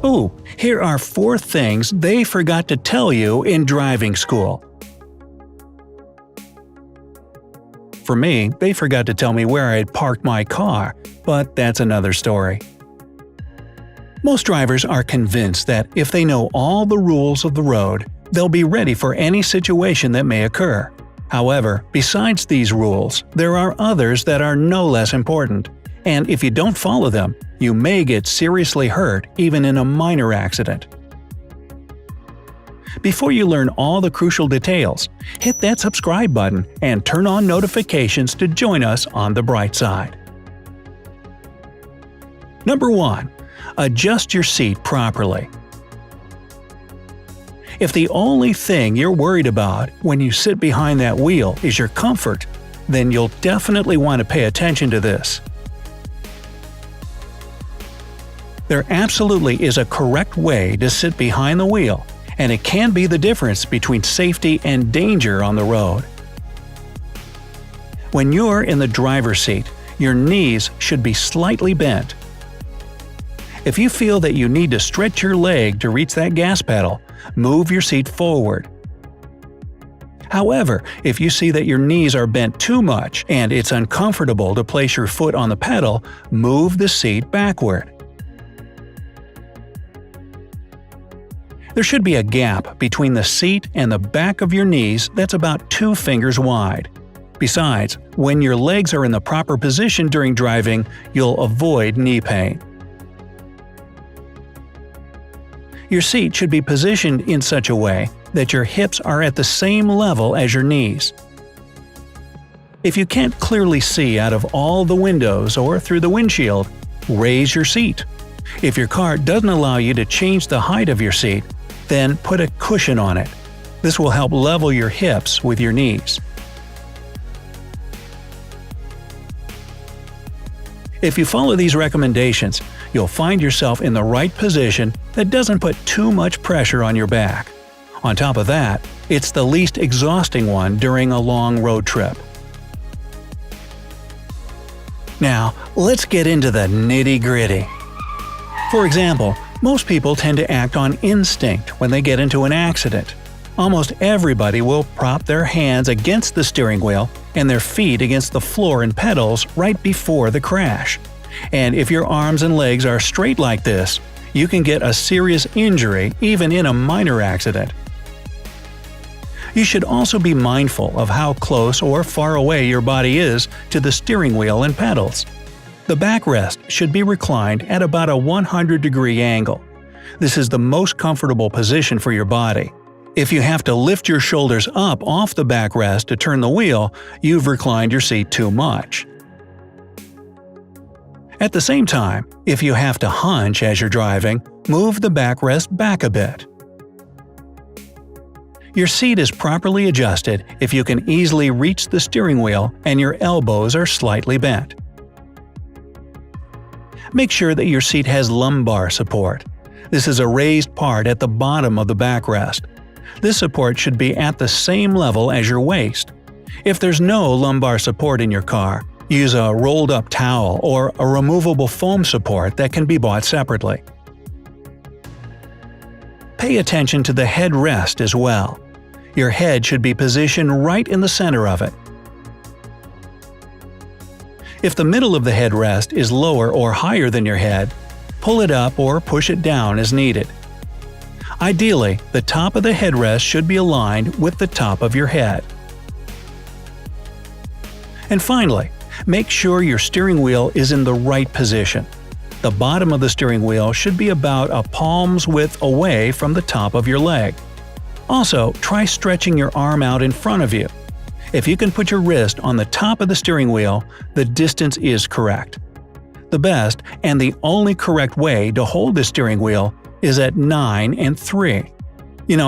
Ooh, here are 4 things they forgot to tell you in driving school. For me, they forgot to tell me where I had parked my car, but that's another story. Most drivers are convinced that if they know all the rules of the road, they'll be ready for any situation that may occur. However, besides these rules, there are others that are no less important, and if you don't follow them, you may get seriously hurt even in a minor accident. Before you learn all the crucial details, hit that subscribe button and turn on notifications to join us on the bright side. Number 1. Adjust your seat properly. If the only thing you're worried about when you sit behind that wheel is your comfort, then you'll definitely want to pay attention to this. There absolutely is a correct way to sit behind the wheel, and it can be the difference between safety and danger on the road. When you're in the driver's seat, your knees should be slightly bent. If you feel that you need to stretch your leg to reach that gas pedal, move your seat forward. However, if you see that your knees are bent too much and it's uncomfortable to place your foot on the pedal, move the seat backward. There should be a gap between the seat and the back of your knees that's about 2 fingers wide. Besides, when your legs are in the proper position during driving, you'll avoid knee pain. Your seat should be positioned in such a way that your hips are at the same level as your knees. If you can't clearly see out of all the windows or through the windshield, raise your seat. If your car doesn't allow you to change the height of your seat, then put a cushion on it. This will help level your hips with your knees. If you follow these recommendations, you'll find yourself in the right position that doesn't put too much pressure on your back. On top of that, it's the least exhausting one during a long road trip. Now, let's get into the nitty-gritty. For example, most people tend to act on instinct when they get into an accident. Almost everybody will prop their hands against the steering wheel and their feet against the floor and pedals right before the crash. And if your arms and legs are straight like this, you can get a serious injury even in a minor accident. You should also be mindful of how close or far away your body is to the steering wheel and pedals. The backrest should be reclined at about a 100-degree angle. This is the most comfortable position for your body. If you have to lift your shoulders up off the backrest to turn the wheel, you've reclined your seat too much. At the same time, if you have to hunch as you're driving, move the backrest back a bit. Your seat is properly adjusted if you can easily reach the steering wheel and your elbows are slightly bent. Make sure that your seat has lumbar support. This is a raised part at the bottom of the backrest. This support should be at the same level as your waist. If there's no lumbar support in your car, use a rolled-up towel or a removable foam support that can be bought separately. Pay attention to the headrest as well. Your head should be positioned right in the center of it. If the middle of the headrest is lower or higher than your head, pull it up or push it down as needed. Ideally, the top of the headrest should be aligned with the top of your head. And finally, make sure your steering wheel is in the right position. The bottom of the steering wheel should be about a palm's width away from the top of your leg. Also, try stretching your arm out in front of you. If you can put your wrist on the top of the steering wheel, the distance is correct. The best and the only correct way to hold the steering wheel is at 9 3.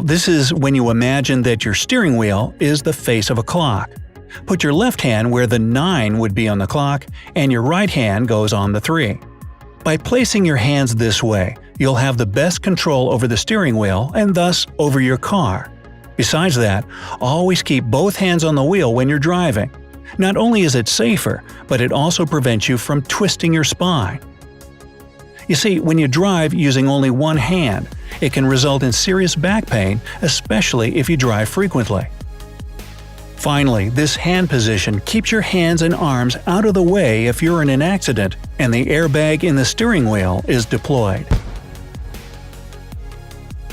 This is when you imagine that your steering wheel is the face of a clock. Put your left hand where the 9 would be on the clock, and your right hand goes on the 3. By placing your hands this way, you'll have the best control over the steering wheel and thus over your car. Besides that, always keep both hands on the wheel when you're driving. Not only is it safer, but it also prevents you from twisting your spine. You see, when you drive using only one hand, it can result in serious back pain, especially if you drive frequently. Finally, this hand position keeps your hands and arms out of the way if you're in an accident and the airbag in the steering wheel is deployed.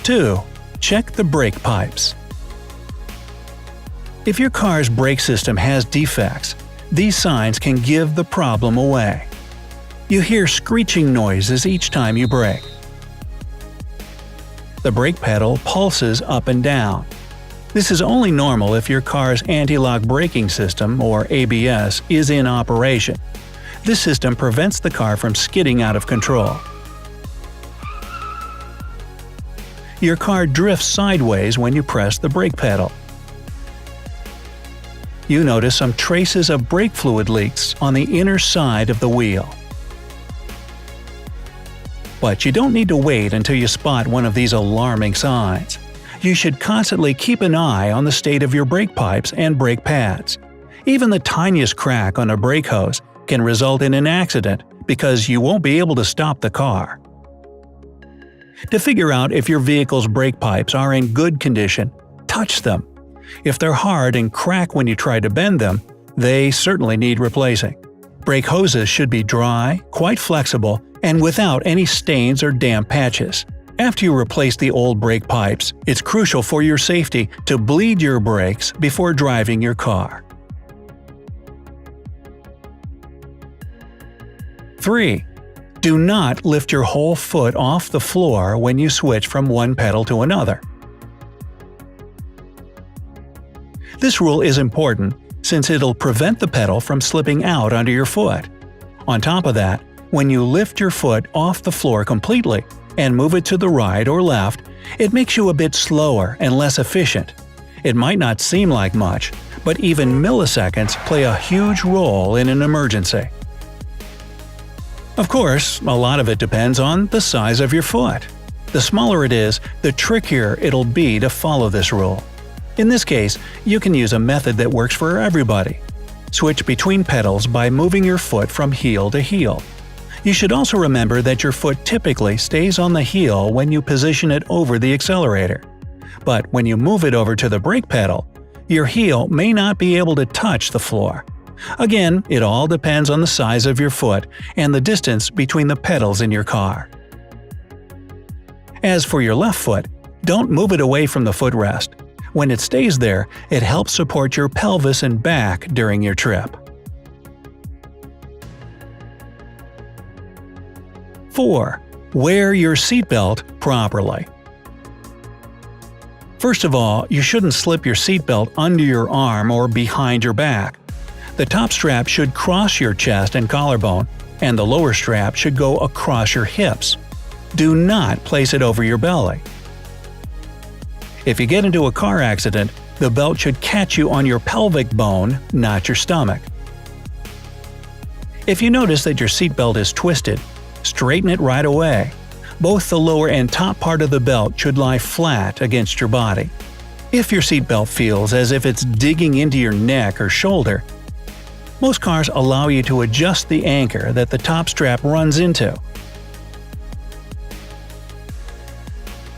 2. Check the brake pipes. If your car's brake system has defects, these signs can give the problem away. You hear screeching noises each time you brake. The brake pedal pulses up and down. This is only normal if your car's anti-lock braking system, or ABS, is in operation. This system prevents the car from skidding out of control. Your car drifts sideways when you press the brake pedal. You notice some traces of brake fluid leaks on the inner side of the wheel. But you don't need to wait until you spot one of these alarming signs. You should constantly keep an eye on the state of your brake pipes and brake pads. Even the tiniest crack on a brake hose can result in an accident because you won't be able to stop the car. To figure out if your vehicle's brake pipes are in good condition, touch them. If they're hard and crack when you try to bend them, they certainly need replacing. Brake hoses should be dry, quite flexible, and without any stains or damp patches. After you replace the old brake pipes, it's crucial for your safety to bleed your brakes before driving your car. 3. Do not lift your whole foot off the floor when you switch from one pedal to another. This rule is important since it'll prevent the pedal from slipping out under your foot. On top of that, when you lift your foot off the floor completely and move it to the right or left, it makes you a bit slower and less efficient. It might not seem like much, but even milliseconds play a huge role in an emergency. Of course, a lot of it depends on the size of your foot. The smaller it is, the trickier it'll be to follow this rule. In this case, you can use a method that works for everybody. Switch between pedals by moving your foot from heel to heel. You should also remember that your foot typically stays on the heel when you position it over the accelerator. But when you move it over to the brake pedal, your heel may not be able to touch the floor. Again, it all depends on the size of your foot and the distance between the pedals in your car. As for your left foot, don't move it away from the footrest. When it stays there, it helps support your pelvis and back during your trip. 4. Wear your seatbelt properly. First of all, you shouldn't slip your seatbelt under your arm or behind your back. The top strap should cross your chest and collarbone, and the lower strap should go across your hips. Do not place it over your belly. If you get into a car accident, the belt should catch you on your pelvic bone, not your stomach. If you notice that your seatbelt is twisted, straighten it right away. Both the lower and top part of the belt should lie flat against your body. If your seatbelt feels as if it's digging into your neck or shoulder, most cars allow you to adjust the anchor that the top strap runs into.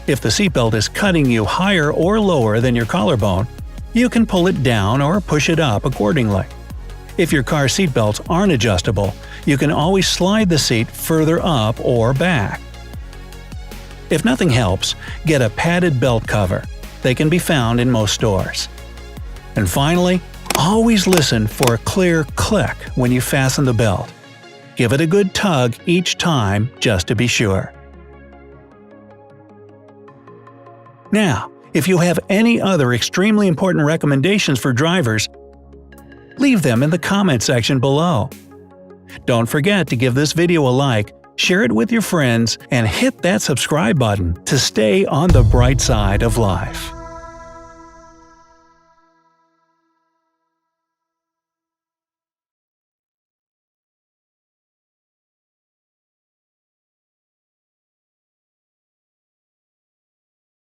If the seatbelt is cutting you higher or lower than your collarbone, you can pull it down or push it up accordingly. If your car seatbelts aren't adjustable, you can always slide the seat further up or back. If nothing helps, get a padded belt cover. They can be found in most stores. And finally, always listen for a clear click when you fasten the belt. Give it a good tug each time just to be sure. Now, if you have any other extremely important recommendations for drivers, leave them in the comment section below. Don't forget to give this video a like, share it with your friends, and hit that subscribe button to stay on the bright side of life.